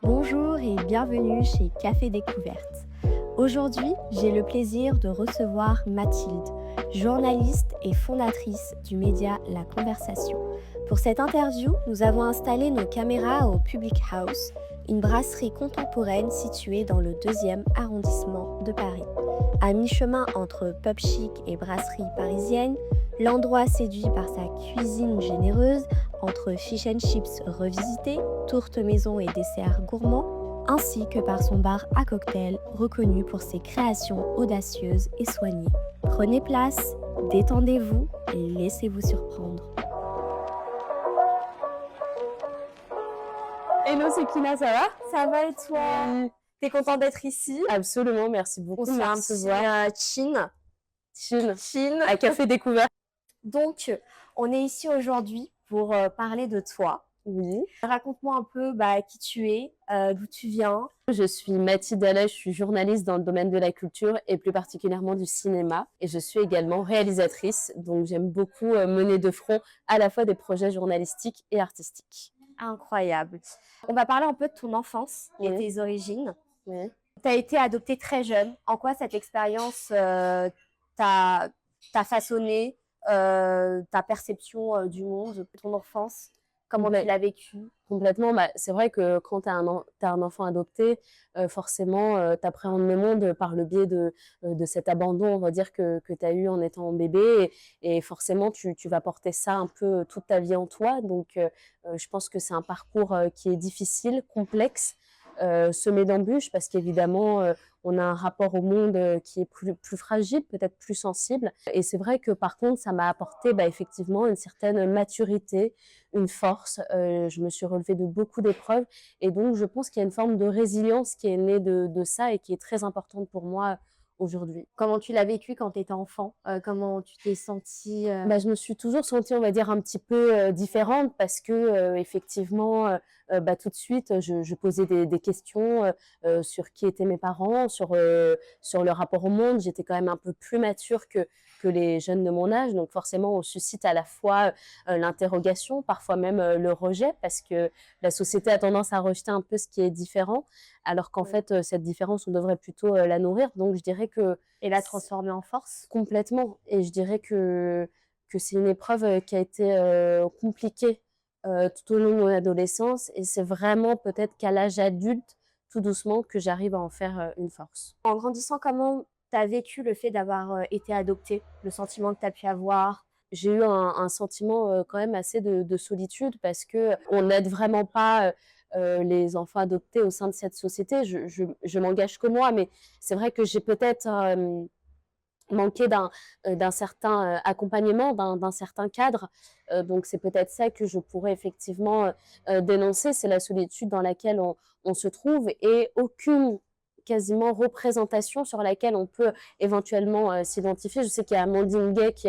Bonjour et bienvenue chez Café Découverte. Aujourd'hui, j'ai le plaisir de recevoir Mathilde, journaliste et fondatrice du média La Conversation. Pour cette interview, nous avons installé nos caméras au Public House, une brasserie contemporaine située dans le 2e arrondissement de Paris. À mi-chemin entre pub chic et brasserie parisienne, l'endroit séduit par sa cuisine généreuse, entre fish and chips revisités, tourtes maison et desserts gourmands, ainsi que par son bar à cocktail reconnu pour ses créations audacieuses et soignées. Prenez place, détendez-vous et laissez-vous surprendre. Hello, c'est Kina, ça va? Ça va et toi? T'es content d'être ici? Absolument, merci beaucoup. On se fait un petit chin À Café Découverte. Donc, on est ici aujourd'hui pour parler de toi. Oui. Raconte-moi un peu qui tu es, d'où tu viens. Je suis Mathilde Allais, je suis journaliste dans le domaine de la culture et plus particulièrement du cinéma. Et je suis également réalisatrice, donc j'aime beaucoup mener de front à la fois des projets journalistiques et artistiques. Incroyable. On va parler un peu de ton enfance et Oui. tes origines. Oui. Tu as été adoptée très jeune. En quoi cette expérience t'a façonné ta perception du monde, ton enfance? Comment tu l'as vécu? Complètement. C'est vrai que quand tu as un enfant adopté, forcément, tu appréhendes le monde par le biais de cet abandon, on va dire, que tu as eu en étant bébé. Et forcément, tu vas porter ça un peu toute ta vie en toi. Donc, je pense que c'est un parcours qui est difficile, complexe, semé d'embûches, parce qu'évidemment, on a un rapport au monde qui est plus fragile, peut-être plus sensible. Et c'est vrai que par contre, ça m'a apporté effectivement une certaine maturité, une force. Je me suis relevée de beaucoup d'épreuves et donc je pense qu'il y a une forme de résilience qui est née de ça et qui est très importante pour moi aujourd'hui. Comment tu l'as vécu quand tu étais enfant? Comment tu t'es sentie Je me suis toujours sentie, on va dire, un petit peu différente parce que effectivement, tout de suite, je posais des questions sur qui étaient mes parents, sur le rapport au monde. J'étais quand même un peu plus mature que les jeunes de mon âge, donc forcément, on suscite à la fois l'interrogation, parfois même le rejet, parce que la société a tendance à rejeter un peu ce qui est différent, alors qu'en fait, cette différence, on devrait plutôt la nourrir. Donc, je dirais que et la transformer en force? complètement. Et je dirais que c'est une épreuve qui a été compliquée tout au long de mon adolescence. Et c'est vraiment peut-être qu'à l'âge adulte, tout doucement, que j'arrive à en faire une force. En grandissant, comment tu as vécu le fait d'avoir été adoptée? Le sentiment que tu as pu avoir? J'ai eu un sentiment quand même assez de solitude parce qu'on n'aide vraiment pas les enfants adoptés au sein de cette société. Je m'engage que moi, mais c'est vrai que j'ai peut-être manqué d'un certain accompagnement, d'un certain cadre. Donc c'est peut-être ça que je pourrais effectivement dénoncer, c'est la solitude dans laquelle on se trouve et aucune quasiment représentation sur laquelle on peut éventuellement s'identifier. Je sais qu'il y a Amandine Gay qui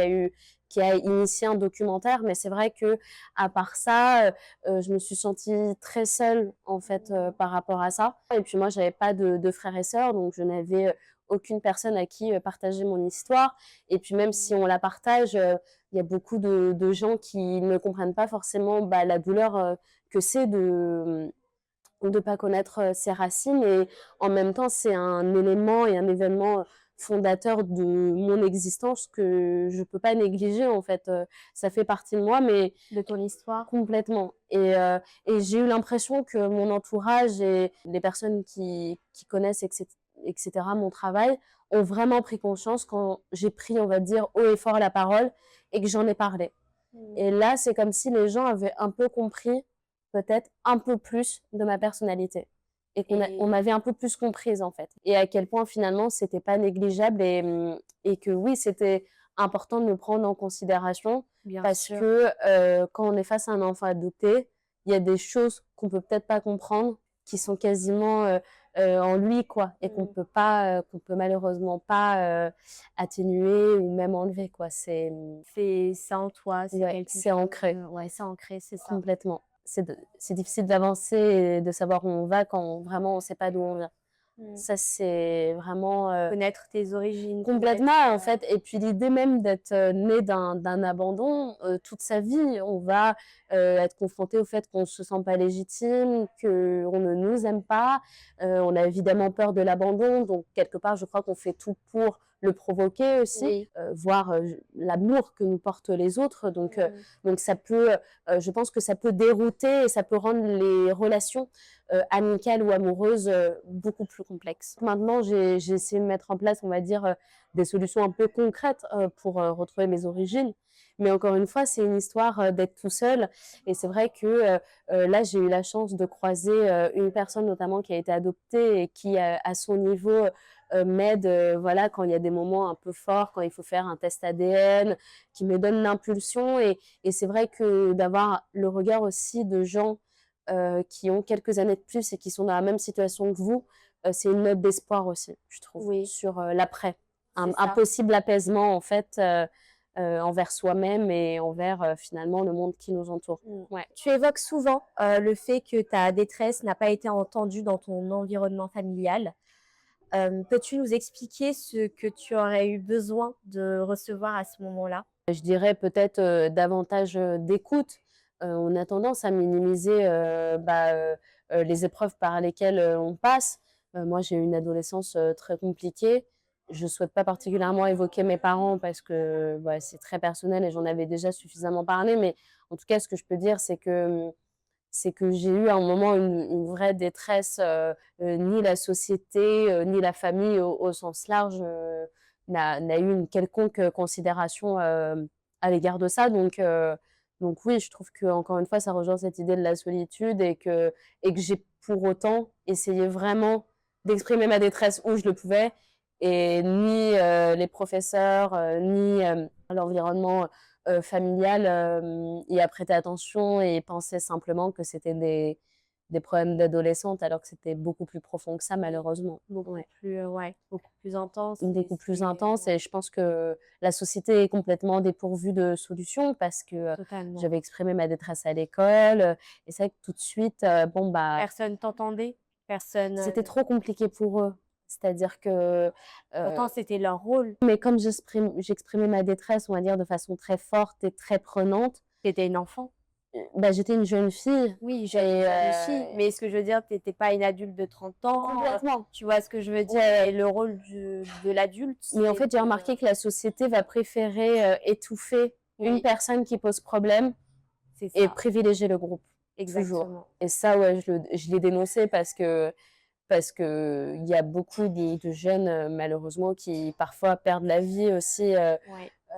a initié un documentaire, mais c'est vrai que à part ça, je me suis sentie très seule en fait par rapport à ça. Et puis moi, j'avais pas de frères et sœurs, donc je n'avais aucune personne à qui partager mon histoire. Et puis même si on la partage, il y a beaucoup de gens qui ne comprennent pas forcément la douleur que c'est de ne pas connaître ses racines. Et en même temps, c'est un élément et un événement fondateur de mon existence que je peux pas négliger en fait. Ça fait partie de moi, mais De ton histoire? complètement. Et j'ai eu l'impression que mon entourage et les personnes qui connaissent, etc., mon travail, ont vraiment pris conscience quand j'ai pris, on va dire, haut et fort la parole et que j'en ai parlé. Et là, c'est comme si les gens avaient un peu compris, peut-être un peu plus de ma personnalité. Et on m'avait un peu plus comprise, en fait. Et à quel point, finalement, c'était pas négligeable et que oui, c'était important de me prendre en considération. Bien Parce sûr. que quand on est face à un enfant adopté, il y a des choses qu'on peut peut-être pas comprendre, qui sont quasiment en lui, quoi, et qu'on peut malheureusement pas atténuer ou même enlever, quoi. C'est Ça en toi, c'est ouais, quelque c'est chose, ancré ouais, c'est ancré, c'est ça. complètement. C'est difficile d'avancer et de savoir où on va quand vraiment on sait pas d'où on vient. Ça, c'est vraiment Connaître tes origines, complètement, connaître, en fait. Et puis l'idée même d'être né d'un abandon, toute sa vie, on va être confronté au fait qu'on ne se sent pas légitime, qu'on ne nous aime pas. On a évidemment peur de l'abandon, donc quelque part, je crois qu'on fait tout pour le provoquer aussi, oui. voir l'amour que nous portent les autres. Donc ça peut, je pense que ça peut dérouter et ça peut rendre les relations amicales ou amoureuses beaucoup plus complexes. Maintenant, j'ai essayé de mettre en place, on va dire, des solutions un peu concrètes pour retrouver mes origines. Mais encore une fois, c'est une histoire d'être tout seul. Et c'est vrai que là, j'ai eu la chance de croiser une personne notamment qui a été adoptée et qui, à son niveau, m'aide voilà, quand il y a des moments un peu forts, quand il faut faire un test ADN, qui me donne l'impulsion. Et c'est vrai que d'avoir le regard aussi de gens qui ont quelques années de plus et qui sont dans la même situation que vous, c'est une note d'espoir aussi, je trouve, Oui, sur l'après. c'est Un ça. possible apaisement, en fait, envers soi-même et envers finalement le monde qui nous entoure. Ouais. Tu évoques souvent le fait que ta détresse n'a pas été entendue dans ton environnement familial. Peux-tu nous expliquer ce que tu aurais eu besoin de recevoir à ce moment-là? Je dirais peut-être davantage d'écoute. On a tendance à minimiser les épreuves par lesquelles on passe. Moi, j'ai eu une adolescence très compliquée. Je ne souhaite pas particulièrement évoquer mes parents parce que c'est très personnel et j'en avais déjà suffisamment parlé. Mais en tout cas, ce que je peux dire, c'est que j'ai eu à un moment une vraie détresse. Ni la société, ni la famille au sens large n'a eu une quelconque considération à l'égard de ça. Donc oui, je trouve que encore une fois, ça rejoint cette idée de la solitude et que j'ai pour autant essayé vraiment d'exprimer ma détresse où je le pouvais. Et ni les professeurs, ni l'environnement familial y a prêté attention et pensait simplement que c'était des problèmes d'adolescente, alors que c'était beaucoup plus profond que ça, malheureusement. Beaucoup Ouais. plus, ouais, beaucoup plus intense et Beaucoup plus c'est intense et je pense que la société est complètement dépourvue de solutions parce que totalement. j'avais exprimé ma détresse à l'école et c'est vrai que tout de suite, Personne t'entendait, personne, c'était trop compliqué pour eux. C'est-à-dire que, pourtant c'était leur rôle. mais comme j'exprimais ma détresse, on va dire, de façon très forte et très prenante, Tu étais une enfant. j'étais une jeune fille Oui, et jeune fille, mais ce que je veux dire, tu étais pas une adulte de 30 ans, complètement. tu vois ce que je veux dire? Ouais, Et le rôle de l'adulte, mais en c'est fait, j'ai de remarqué que la société va préférer étouffer une oui, personne qui pose problème c'est et ça, privilégier le groupe, toujours. exactement. Et ça, ouais, je l'ai dénoncé parce que il y a beaucoup de jeunes, malheureusement, qui parfois perdent la vie aussi Ouais,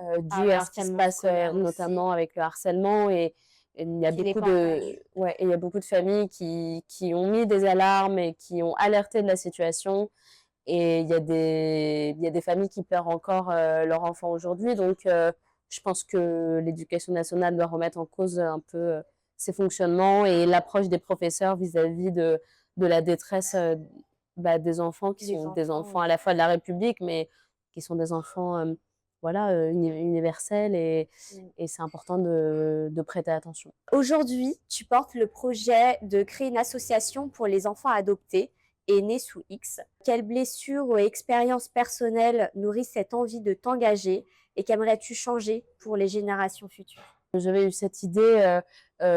par dû le à ce qui se harcèlement passe, scolaire aussi, notamment avec le harcèlement. Et il y a qui n'est beaucoup pas entendu. il y a beaucoup de familles qui ont mis des alarmes et qui ont alerté de la situation. Et il y a des familles qui pleurent encore leur enfant aujourd'hui. Donc, je pense que l'éducation nationale doit remettre en cause un peu ses fonctionnements et l'approche des professeurs vis-à-vis de la détresse des enfants qui Des sont des enfants, enfants oui. à la fois de la République, mais qui sont des enfants universels Mmh. et c'est important de prêter attention. Aujourd'hui, tu portes le projet de créer une association pour les enfants adoptés et nés sous X. Quelles blessures ou expériences personnelles nourrissent cette envie de t'engager et qu'aimerais-tu changer pour les générations futures? J'avais eu cette idée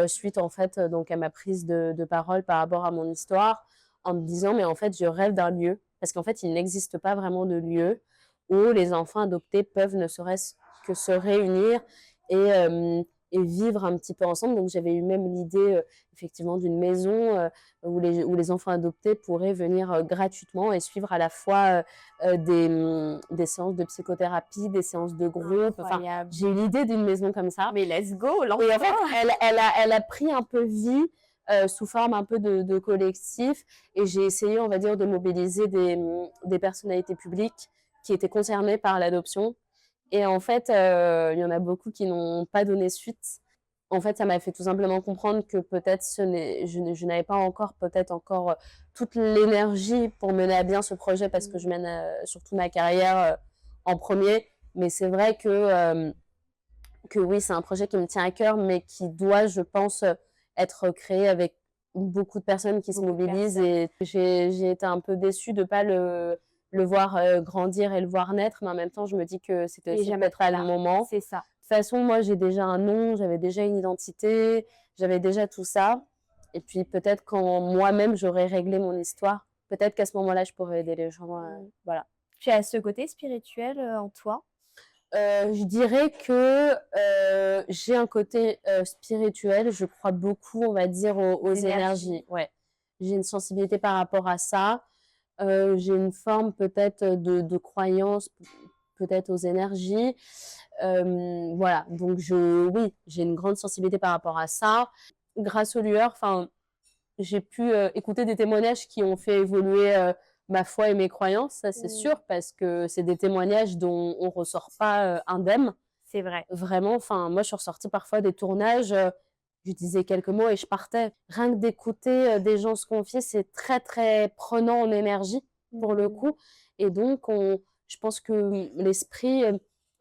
suite en fait donc à ma prise de parole par rapport à mon histoire, en me disant mais en fait je rêve d'un lieu parce qu'en fait il n'existe pas vraiment de lieu où les enfants adoptés peuvent ne serait-ce que se réunir et, euh, et vivre un petit peu ensemble. Donc j'avais eu même l'idée effectivement d'une maison où les enfants adoptés pourraient venir gratuitement et suivre à la fois des séances de psychothérapie, des séances de groupe. Enfin, Incroyable. j'ai eu l'idée d'une maison comme ça. Mais let's go, Et en fait, l'enfant! elle a pris un peu vie sous forme un peu de collectif. Et j'ai essayé, on va dire, de mobiliser des personnalités publiques qui étaient concernées par l'adoption. Et en fait, il y en a beaucoup qui n'ont pas donné suite. En fait, ça m'a fait tout simplement comprendre que peut-être je n'avais pas encore, peut-être encore toute l'énergie pour mener à bien ce projet parce que je mène surtout ma carrière en premier. Mais c'est vrai que oui, c'est un projet qui me tient à cœur, mais qui doit, je pense, être créé avec beaucoup de personnes qui se Beaucoup de mobilisent personnes. et j'ai été un peu déçue de ne pas le voir grandir et le voir naître, mais en même temps, je me dis que c'était Il est aussi jamais peut-être trop pas le tard. moment. C'est ça. De toute façon, moi, j'ai déjà un nom, j'avais déjà une identité, j'avais déjà tout ça. Et puis peut-être quand moi-même, j'aurais réglé mon histoire, peut-être qu'à ce moment-là, je pourrais aider les gens. Voilà. Tu as ce côté spirituel, en toi? Je dirais que j'ai un côté spirituel. Je crois beaucoup, on va dire, aux Énergie. énergies. Ouais. J'ai une sensibilité par rapport à ça. J'ai une forme peut-être de croyance, peut-être aux énergies. Voilà, donc oui, j'ai une grande sensibilité par rapport à ça. Grâce aux lueurs, enfin, j'ai pu écouter des témoignages qui ont fait évoluer ma foi et mes croyances, ça c'est sûr, parce que c'est des témoignages dont on ressort pas indemne. C'est vrai. Vraiment, enfin, moi je suis ressortie parfois des tournages, je disais quelques mots et je partais. Rien que d'écouter des gens se confier, c'est très très prenant en énergie pour le coup. Et donc, je pense que l'esprit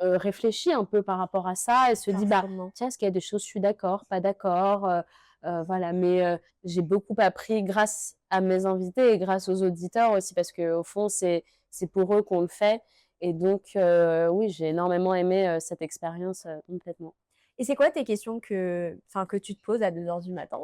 réfléchit un peu par rapport à ça et se dit, bah, Forcément. tiens, est-ce qu'il y a des choses, je suis d'accord, pas d'accord, voilà. Mais j'ai beaucoup appris grâce à mes invités et grâce aux auditeurs aussi, parce qu'au fond, c'est pour eux qu'on le fait. Et donc, oui, j'ai énormément aimé cette expérience complètement. Et c'est quoi tes questions que tu te poses à 2 heures du matin?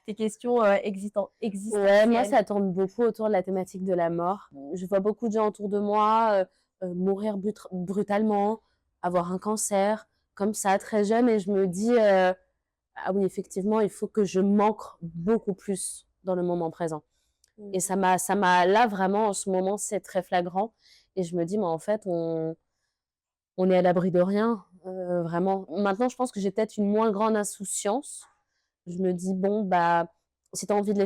Tes questions, Ouais, moi, existentielles? ça tourne beaucoup autour de la thématique de la mort. Je vois beaucoup de gens autour de moi mourir brutalement, avoir un cancer, comme ça, très jeune, et je me dis, ah oui, effectivement, il faut que je m'ancre beaucoup plus dans le moment présent. Et Mmh. là, vraiment, en ce moment, c'est très flagrant. Et je me dis, mais en fait, on est à l'abri de rien, vraiment. Maintenant, je pense que j'ai peut-être une moins grande insouciance. Je me dis: «Bon, bah, si tu as envie de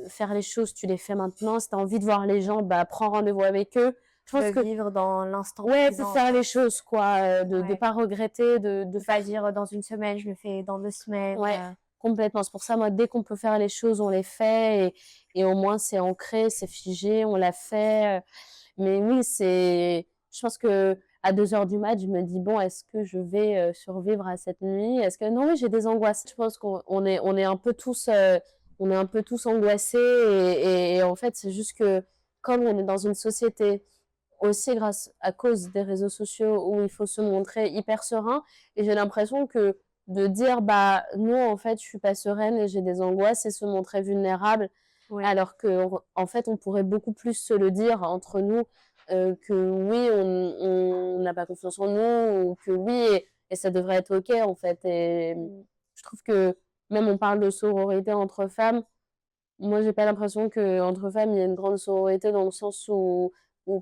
faire les choses, tu les fais maintenant. Si tu as envie de voir les gens, bah, prends rendez-vous avec eux». Je De pense que vivre dans l'instant ouais, pour présent, faire quoi. les choses, quoi, de Ouais. pas regretter, de Faut pas faire dire, «Dans une semaine, je le fais dans 2 semaines», ouais, complètement. C'est pour ça, moi, dès qu'on peut faire les choses, on les fait et au moins c'est ancré, c'est figé, on l'a fait, mais oui, je pense qu'à 2 heures du mat, je me dis: «Bon, est-ce que je vais survivre à cette nuit? Est-ce que» non, oui, j'ai des angoisses. Je pense qu'on est un peu tous, angoissés et en fait, c'est juste que comme on est dans une société aussi à cause des réseaux sociaux où il faut se montrer hyper serein, et j'ai l'impression que de dire: «Bah, non, en fait, je suis pas sereine et j'ai des angoisses», et se montrer vulnérable, Ouais. alors qu'en fait, on pourrait beaucoup plus se le dire entre nous, que oui, on n'a pas confiance en nous, ou que oui, et ça devrait être OK, en fait. Et Mmh. je trouve que même on parle de sororité entre femmes, moi, j'ai pas l'impression qu'entre femmes, il y a une grande sororité dans le sens où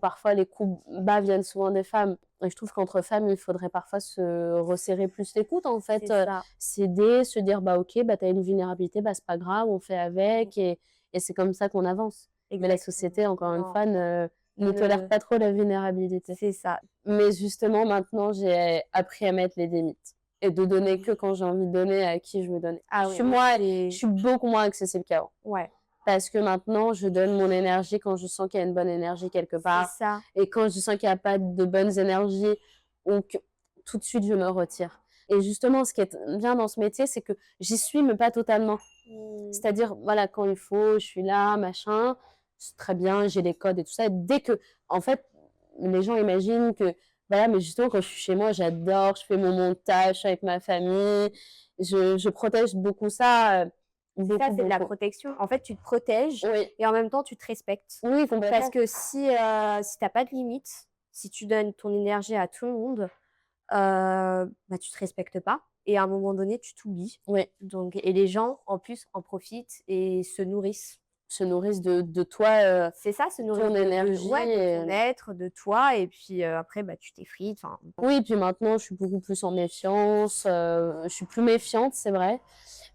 parfois les coups bas viennent souvent des femmes. Et je trouve qu'entre femmes, il faudrait parfois se resserrer plus les coudes, en fait, C'est ça. s'aider, se dire: «Bah, OK, bah, tu as une vulnérabilité, bah, c'est pas grave, on fait Mmh. avec», et c'est comme ça qu'on avance. Mais la Exactement. société, encore une Non, fois, ne tolère ne pas trop la vulnérabilité. c'est ça. Mais justement, maintenant, j'ai appris à mettre les limites et de donner que quand j'ai envie de donner, à qui je veux donner. Ah oui, moi, Je c'est suis beaucoup moins accessible qu'avant. ouais, Parce que maintenant, je donne mon énergie quand je sens qu'il y a une bonne énergie quelque c'est part. ça. Et quand je sens qu'il n'y a pas de bonnes énergies, ou que tout de suite, je me retire. Et justement, ce qui est bien dans ce métier, c'est que j'y suis, mais pas totalement. Mmh. C'est-à-dire, voilà, quand il faut, je suis là, machin, c'est très bien, j'ai les codes et tout ça. Dès que, en fait, les gens imaginent que, voilà, mais justement, quand je suis chez moi, j'adore, je fais mon montage, je suis avec ma famille, je protège beaucoup ça, C'est ça, beaucoup, c'est de la beaucoup. protection. En fait, tu te protèges Oui, et en même temps, tu te respectes. oui, Parce complètement. que si tu as pas de limites, si tu donnes ton énergie à tout le monde, bah, tu te respectes pas et à un moment donné, tu t'oublies. Oui, Donc et les gens, en plus, en profitent et se nourrissent. se nourrissent de toi, C'est ça, se nourrissent ton de énergie. ouais, de Et ton être, de toi et puis, après, bah, tu t'effrites, enfin bon. oui, puis maintenant, je suis beaucoup plus en méfiance, je suis plus méfiante, c'est vrai,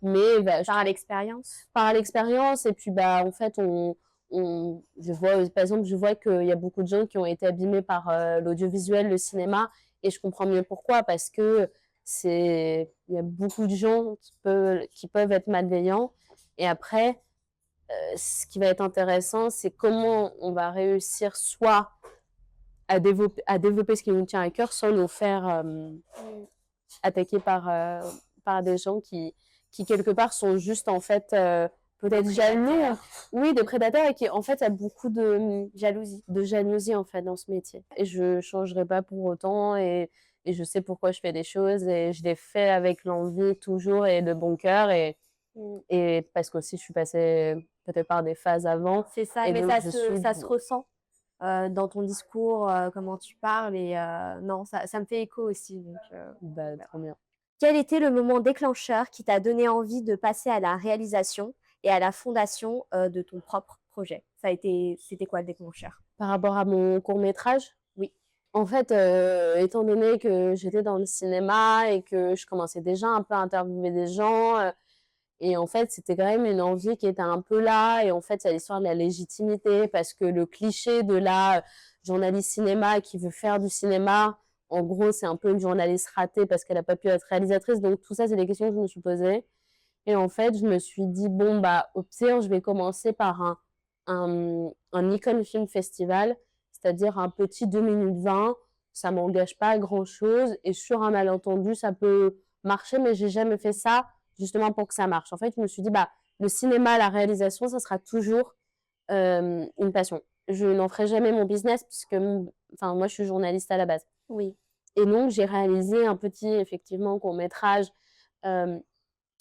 mais bah, je Par trouve l'expérience. par l'expérience. Et puis, bah, en fait, je vois, par exemple, je vois qu'il y a beaucoup de gens qui ont été abîmés par l'audiovisuel, le cinéma, et je comprends mieux pourquoi, parce que il y a beaucoup de gens qui peuvent être malveillants. Et après, ce qui va être intéressant, c'est comment on va réussir soit à développer ce qui nous tient à cœur, sans nous faire Mmh. attaquer par des gens qui quelque part sont juste en fait peut-être jaloux, oui, des prédateurs et qui en fait a beaucoup de jalousie en fait dans ce métier. Et je changerai pas pour autant et je sais pourquoi je fais des choses et je les fais avec l'envie toujours et de bon cœur et parce qu'aussi je suis passée peut-être par des phases avant C'est ça, et mais donc je suis ça se ressent dans ton discours, comment tu parles et non, ça me fait écho aussi donc bah, voilà. trop bien. Quel était le moment déclencheur qui t'a donné envie de passer à la réalisation et à la fondation, de ton propre projet? C'était quoi le déclencheur? Par rapport à mon court-métrage? Oui. En fait, étant donné que j'étais dans le cinéma et que je commençais déjà un peu à interviewer des gens, et en fait, c'était quand même une envie qui était un peu là et en fait, c'est l'histoire de la légitimité parce que le cliché de la, journaliste cinéma qui veut faire du cinéma, en gros, c'est un peu une journaliste ratée parce qu'elle a pas pu être réalisatrice. Donc tout ça, c'est des questions que je me suis posées et en fait, je me suis dit: «Bon, bah, au pire, je vais commencer par un Nikon Film Festival, c'est-à-dire un petit 2 minutes 20. Ça m'engage pas à grand-chose et sur un malentendu, ça peut marcher, mais j'ai jamais fait ça justement pour que ça marche. En fait, je me suis dit: «Bah, le cinéma, la réalisation, ça sera toujours, une passion. Je n'en ferai jamais mon business puisque enfin, moi, je suis journaliste à la base» Oui. et donc j'ai réalisé un petit, effectivement, court-métrage, hem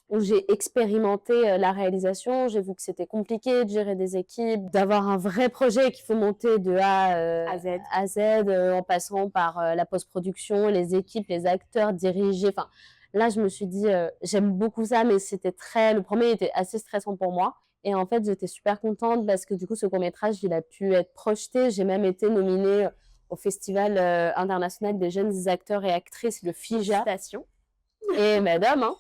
où j'ai expérimenté, la réalisation. J'ai vu que c'était compliqué de gérer des équipes, d'avoir un vrai projet qu'il faut monter de À Z. à Z, en passant par, la post-production, les équipes, les acteurs, diriger. Enfin, là, je me suis dit, j'aime beaucoup ça, mais le premier était assez stressant pour moi et en fait, j'étais super contente parce que du coup, ce court-métrage, il a pu être projeté. J'ai même été nominée, au Festival, international des jeunes acteurs et actrices, le FIJA Félicitations. et madame, hein.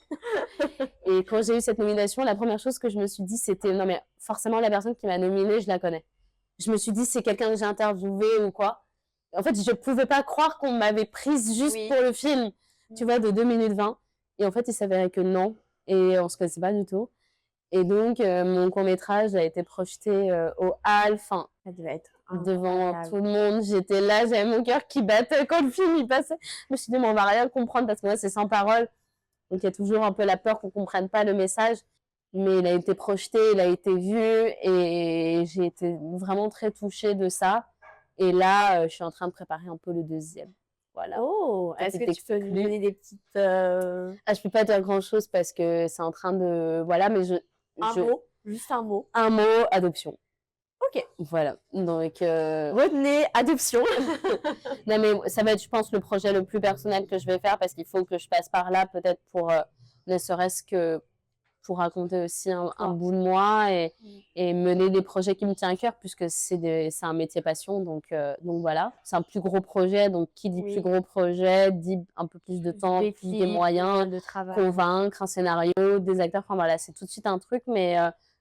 Et quand j'ai eu cette nomination, la première chose que je me suis dit, c'était non, mais forcément, la personne qui m'a nominée, je la connais. Je me suis dit, c'est quelqu'un que j'ai interviewé ou quoi. En fait, je ne pouvais pas croire qu'on m'avait prise juste Oui. pour le film, tu vois, de 2 minutes 20. Et en fait, il s'avérait que non. Et on ne se connaissait pas du tout. Et donc, mon court-métrage a été projeté au Halles, enfin, Ça devait être devant incroyable. tout le monde. J'étais là, j'avais mon cœur qui battait quand le film il passait. Je me suis dit, mais on va rien comprendre parce que moi, c'est sans parole. Donc il y a toujours un peu la peur qu'on ne comprenne pas le message, mais il a été projeté, il a été vu et j'ai été vraiment très touchée de ça. Et là, je suis en train de préparer un peu le deuxième. Voilà. Oh! Est-ce que Petit tu peux nous exclu. donner des petites, Ah, je peux pas dire grand-chose parce que c'est en train de voilà, mais un je mot, juste un mot? un mot, adoption. OK. Voilà. Donc Retenez adoption. non mais ça va être, je pense, le projet le plus personnel que je vais faire parce qu'il faut que je passe par là peut-être pour ne serait-ce que pour raconter aussi un bout de moi et mener des projets qui me tiennent à cœur puisque c'est un métier passion donc voilà. C'est un plus gros projet donc qui dit plus Oui. gros projet dit un peu plus de temps, plus des moyens, de travail. convaincre, un scénario, des acteurs, enfin voilà, c'est tout de suite un truc mais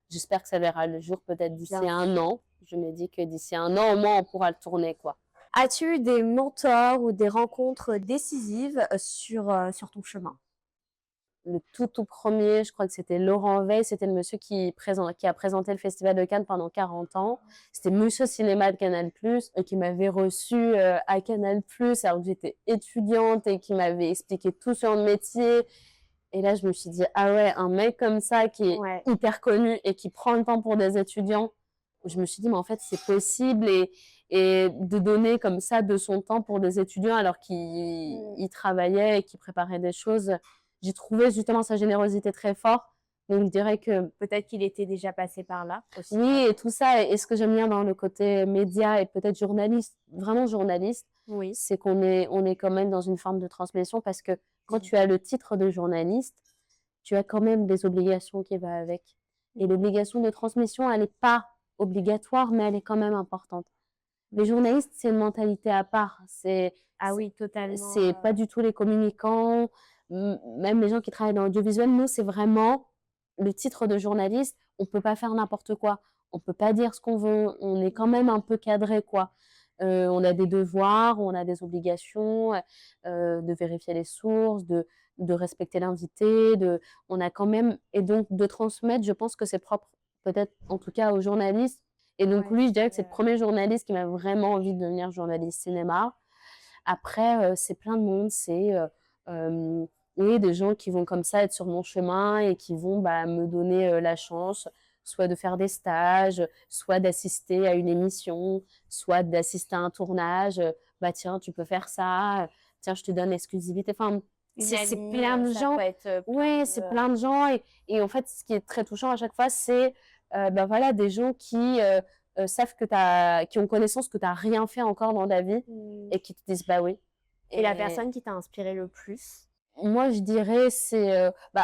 j'espère que ça verra le jour peut-être d'ici Bien 1 an. Je me dis que d'ici 1 an, au moins, on pourra le tourner, quoi. As-tu eu des mentors ou des rencontres décisives, sur ton chemin? Le tout premier, je crois que c'était Laurent Weill, c'était le monsieur qui a présenté le Festival de Cannes pendant 40 ans. C'était Monsieur Cinéma de Canal+, qui m'avait reçue à Canal+, alors que j'étais étudiante et qui m'avait expliqué tout sur le métier. Et là, je me suis dit: «Ah ouais, un mec comme ça qui est Ouais. hyper connu et qui prend le temps pour des étudiants». Je me suis dit: «Mais en fait, c'est possible» et de donner comme ça de son temps pour des étudiants alors qu'il travaillait et qu'il préparait des choses. J'ai trouvé justement sa générosité très fort. Donc je dirais que Peut-être qu'il était déjà passé par là aussi. oui et tout ça et ce que j'aime bien dans le côté média et peut-être journaliste, vraiment journaliste, Oui. c'est qu'on est quand même dans une forme de transmission parce que quand tu as le titre de journaliste, tu as quand même des obligations qui va avec. Et l'obligation de transmission, elle est pas obligatoire, mais elle est quand même importante. Les journalistes, c'est une mentalité à part. Ah oui, totalement, C'est pas du tout les communicants, même les gens qui travaillent dans l'audiovisuel. Nous, c'est vraiment le titre de journaliste. On peut pas faire n'importe quoi. On peut pas dire ce qu'on veut. On est quand même un peu cadré, quoi. On a des devoirs, on a des obligations, de vérifier les sources, de respecter l'invité, on a quand même et donc de transmettre, je pense que c'est propre peut-être en tout cas aux journalistes et donc Ouais, lui, je dirais que c'est le premier journaliste qui m'a vraiment envie de devenir journaliste cinéma. Après, c'est plein de monde, c'est, hem, et des gens qui vont comme ça être sur mon chemin et qui vont me donner la chance, soit de faire des stages, soit d'assister à une émission, soit d'assister à un tournage. Bah tiens, tu peux faire ça, tiens, je te donne l'exclusivité. Enfin, Une c'est amie, plein de ça gens. peut être Ouais, plein c'est de... plein de gens. Et en fait, ce qui est très touchant à chaque fois, c'est voilà, des gens qui savent qui ont connaissance que tu n'as rien fait encore dans ta vie Mmh. et qui te disent bah oui. Et la Et personne qui t'a inspiré le plus? moi, je dirais,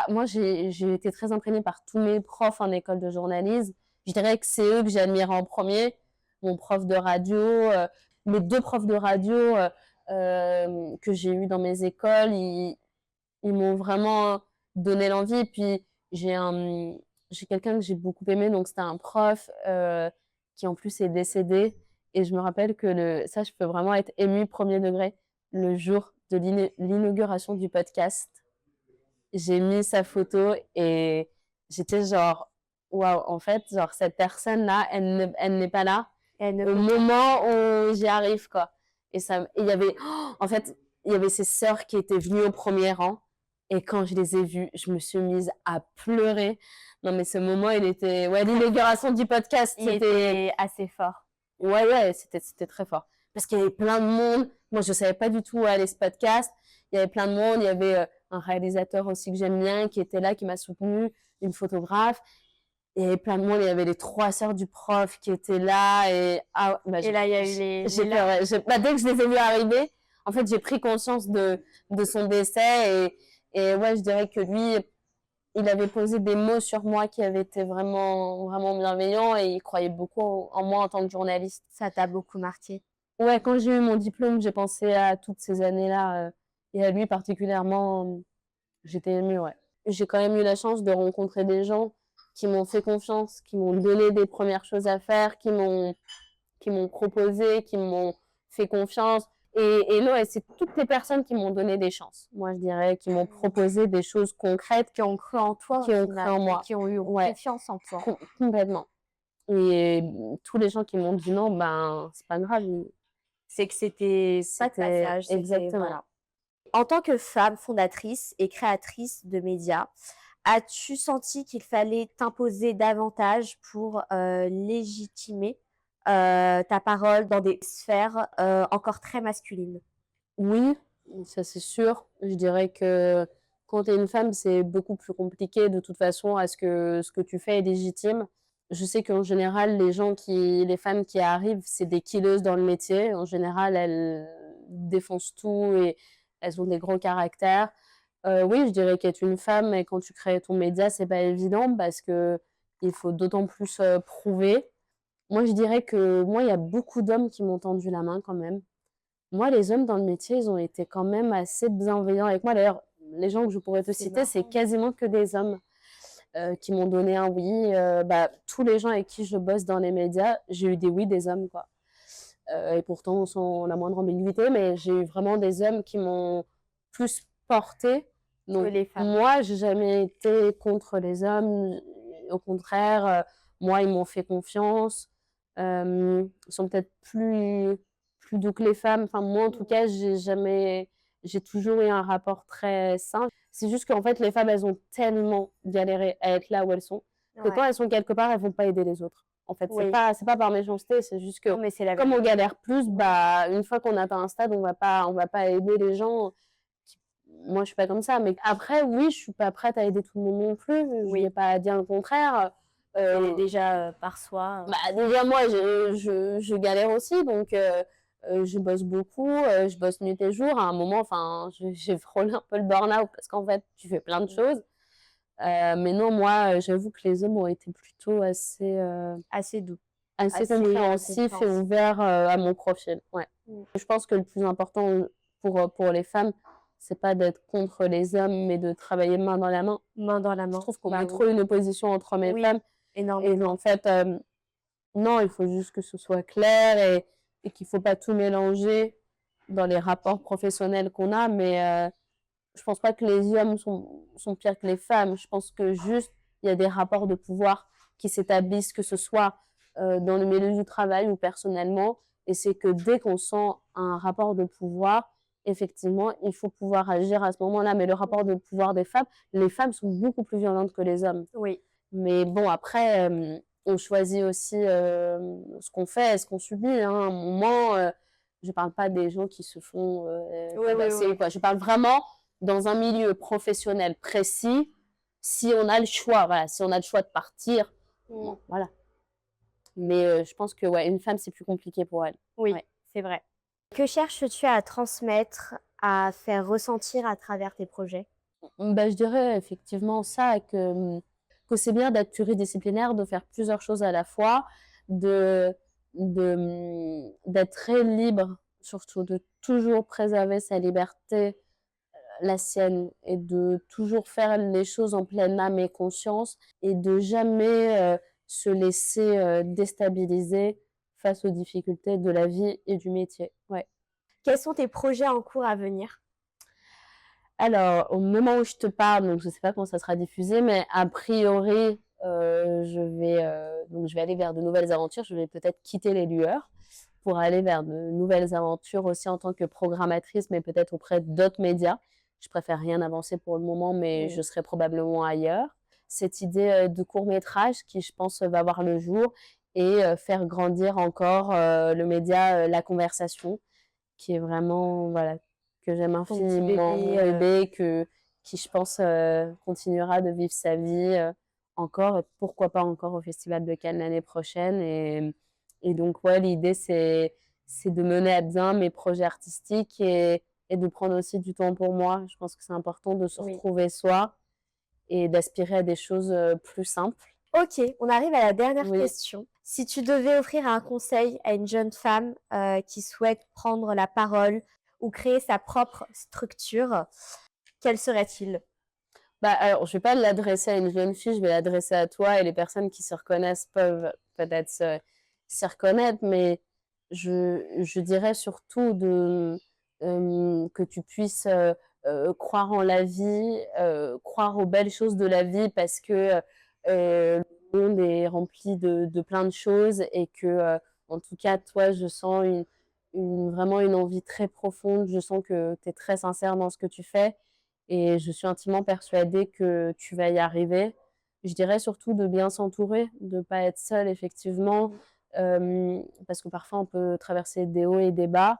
moi, j'ai été très imprégnée par tous mes profs en école de journalisme. Je dirais que c'est eux que j'ai admirés en premier. Mon prof de radio, mes 2 profs de radio que j'ai eus dans mes écoles, ils m'ont vraiment donné l'envie. Et puis, j'ai un, j'ai quelqu'un que j'ai beaucoup aimé, donc c'était un prof qui en plus est décédé. Et je me rappelle que ça, je peux vraiment être émue premier degré. Le jour de l'inauguration du podcast, j'ai mis sa photo et j'étais genre, waouh, en fait, genre, cette personne-là, elle n'est pas là Elle ne au peut pas. moment où j'y arrive, quoi. Et il y avait, en fait, il y avait ses sœurs qui étaient venues au premier rang. Et quand je les ai vues, je me suis mise à pleurer. Non, mais ce moment, il était, ouais, l'inauguration du podcast, Il était assez fort. ouais, c'était très fort. Parce qu'il y avait plein de monde. Moi, je savais pas du tout où allait ce podcast. Il y avait plein de monde. Il y avait un réalisateur aussi que j'aime bien qui était là, qui m'a soutenu, une photographe. Il y avait plein de monde. Il y avait les 3 sœurs du prof qui étaient là. Et Et là, il y a eu j'ai les larmes. pleuré. Dès que je les ai vus arriver, en fait, j'ai pris conscience de son décès. Et ouais, je dirais que lui, il avait posé des mots sur moi qui avaient été vraiment, vraiment bienveillants et il croyait beaucoup en moi en tant que journaliste. Ça t'a beaucoup marqué. Ouais, quand j'ai eu mon diplôme, j'ai pensé à toutes ces années-là et à lui particulièrement. J'étais émue, ouais. J'ai quand même eu la chance de rencontrer des gens qui m'ont fait confiance, qui m'ont donné des premières choses à faire, qui m'ont proposé, qui m'ont fait confiance. Et non, et c'est toutes les personnes qui m'ont donné des chances. Moi, je dirais, qui m'ont proposé des choses concrètes, Qui ont cru en toi, qui ont cru en moi. qui ont eu Ouais, confiance en toi. complètement. Et tous les gens qui m'ont dit non, ben, c'est pas grave. C'est que c'était pas de C'était passage, c'était exactement. voilà. En tant que femme fondatrice et créatrice de médias, as-tu senti qu'il fallait t'imposer davantage pour légitimer ta parole dans des sphères encore très masculines? Oui, ça c'est sûr. Je dirais que quand tu es une femme, c'est beaucoup plus compliqué de toute façon à ce que tu fais est légitime. Je sais qu'en général, les femmes qui arrivent, c'est des killeuses dans le métier. En général, elles défoncent tout et elles ont des gros caractères. Oui, je dirais qu'être une femme et quand tu crées ton média, c'est pas évident parce que il faut d'autant plus prouver. Moi, je dirais que moi, il y a beaucoup d'hommes qui m'ont tendu la main quand même. Moi, les hommes dans le métier, ils ont été quand même assez bienveillants avec moi. D'ailleurs, les gens que je pourrais te C'est citer, c'est marrant. quasiment que des hommes qui m'ont donné un oui. Tous les gens avec qui je bosse dans les médias, j'ai eu des oui des hommes, quoi. Et pourtant, sans la moindre ambiguïté, mais j'ai eu vraiment des hommes qui m'ont plus porté. Que Donc, les femmes. moi, j'ai jamais été contre les hommes. Au contraire, moi, ils m'ont fait confiance. Ils sont peut-être plus doux que les femmes. Enfin, moi, en tout cas, j'ai toujours eu un rapport très sain. C'est juste qu'en fait, les femmes, elles ont tellement galéré à être là où elles sont, que Ouais. quand elles sont quelque part, elles vont pas aider les autres. En fait, Oui. c'est pas par méchanceté, c'est juste que Non, mais c'est la comme on vérité. galère plus, une fois qu'on atteint un stade, on va pas aider les gens. Moi, je suis pas comme ça. Mais après, oui, je suis pas prête à aider tout le monde non plus. Je Oui. vais pas dire le contraire. Déjà par soi. Déjà, moi, je galère aussi, donc je bosse beaucoup, je bosse nuit et jour. À un moment, enfin, j'ai frôlé un peu le burn-out parce qu'en fait, tu fais plein de choses. Mais non, moi, j'avoue que les hommes ont été plutôt Assez doux. assez Assez compréhensifs et compréhensifs. ouverts à mon profil. Ouais. Je pense que le plus important pour les femmes, c'est pas d'être contre les hommes, mais de travailler main dans la main. Main dans la Je main. trouve qu'on Bah met oui. trop une opposition entre hommes et Oui, femmes. Et énormément. en fait, non, il faut juste que ce soit clair et qu'il ne faut pas tout mélanger dans les rapports professionnels qu'on a. Mais je ne pense pas que les hommes sont pires que les femmes. Je pense que juste, il y a des rapports de pouvoir qui s'établissent, que ce soit dans le milieu du travail ou personnellement. Et c'est que dès qu'on sent un rapport de pouvoir, effectivement, il faut pouvoir agir à ce moment-là. Mais le rapport de pouvoir des femmes, les femmes sont beaucoup plus violentes que les hommes. Oui. Mais bon, après, on choisit aussi ce qu'on fait et ce qu'on subit. Hein. À un moment, je parle pas des gens qui se font tabasser ou quoi. Je parle vraiment dans un milieu professionnel précis. Si on a le choix, voilà, si on a le choix de partir, bon, voilà. Mais je pense que ouais, une femme, c'est plus compliqué pour elle. Oui, Ouais. c'est vrai. Que cherches-tu à transmettre, à faire ressentir à travers tes projets? Bah, je dirais effectivement ça, que c'est bien d'être pluridisciplinaire, de faire plusieurs choses à la fois, de d'être très libre, surtout de toujours préserver sa liberté, la sienne, et de toujours faire les choses en pleine âme et conscience, et de jamais se laisser déstabiliser face aux difficultés de la vie et du métier. Ouais. Quels sont tes projets en cours à venir? Alors, au moment où je te parle, donc je ne sais pas quand ça sera diffusé, mais a priori, je vais aller vers de nouvelles aventures. Je vais peut-être quitter les lueurs pour aller vers de nouvelles aventures aussi en tant que programmatrice, mais peut-être auprès d'autres médias. Je préfère rien avancer pour le moment, mais je serai probablement ailleurs. Cette idée de court-métrage qui, je pense, va voir le jour, et faire grandir encore le média La Conversation, qui est vraiment, voilà, que j'aime infiniment, mon bébé, qui je pense continuera de vivre sa vie encore, et pourquoi pas encore au Festival de Cannes l'année prochaine. Et donc ouais, l'idée c'est de mener à bien mes projets artistiques, et de prendre aussi du temps pour moi. Je pense que c'est important de se retrouver soi et d'aspirer à des choses plus simples. Ok, on arrive à la dernière question. Si tu devais offrir un conseil à une jeune femme qui souhaite prendre la parole ou créer sa propre structure, quel serait-il? Bah, alors, je vais pas l'adresser à une jeune fille, je vais l'adresser à toi, et les personnes qui se reconnaissent peuvent peut-être s'y reconnaître, mais je dirais surtout que tu puisses croire en la vie, croire aux belles choses de la vie, parce que le monde est rempli de plein de choses, et que, en tout cas, toi, je sens vraiment une envie très profonde. Je sens que tu es très sincère dans ce que tu fais, et je suis intimement persuadée que tu vas y arriver. Je dirais surtout de bien s'entourer, de ne pas être seule, effectivement, parce que parfois on peut traverser des hauts et des bas.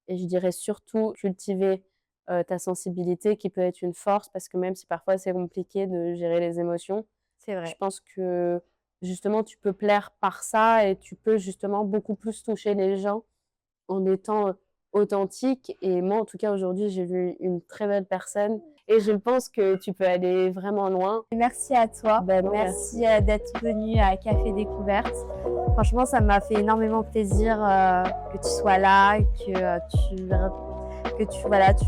Et je dirais surtout cultiver ta sensibilité, qui peut être une force, parce que même si parfois c'est compliqué de gérer les émotions, C'est je vrai. pense que justement tu peux plaire par ça, et tu peux justement beaucoup plus toucher les gens en étant authentique. Et moi, en tout cas, aujourd'hui, j'ai vu une très belle personne, et je pense que tu peux aller vraiment loin. Merci à toi. Ben non, Merci d'être venue à Café Découverte. Franchement, ça m'a fait énormément plaisir que tu sois là, et tu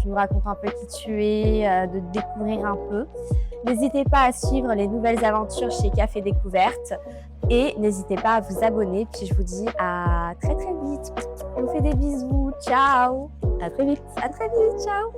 nous racontes un peu qui tu es, de te découvrir un peu. N'hésitez pas à suivre les nouvelles aventures chez Café Découverte, et n'hésitez pas à vous abonner. Puis je vous dis à très très vite. On vous fait des bisous. Ciao. À très vite. À très vite. Ciao.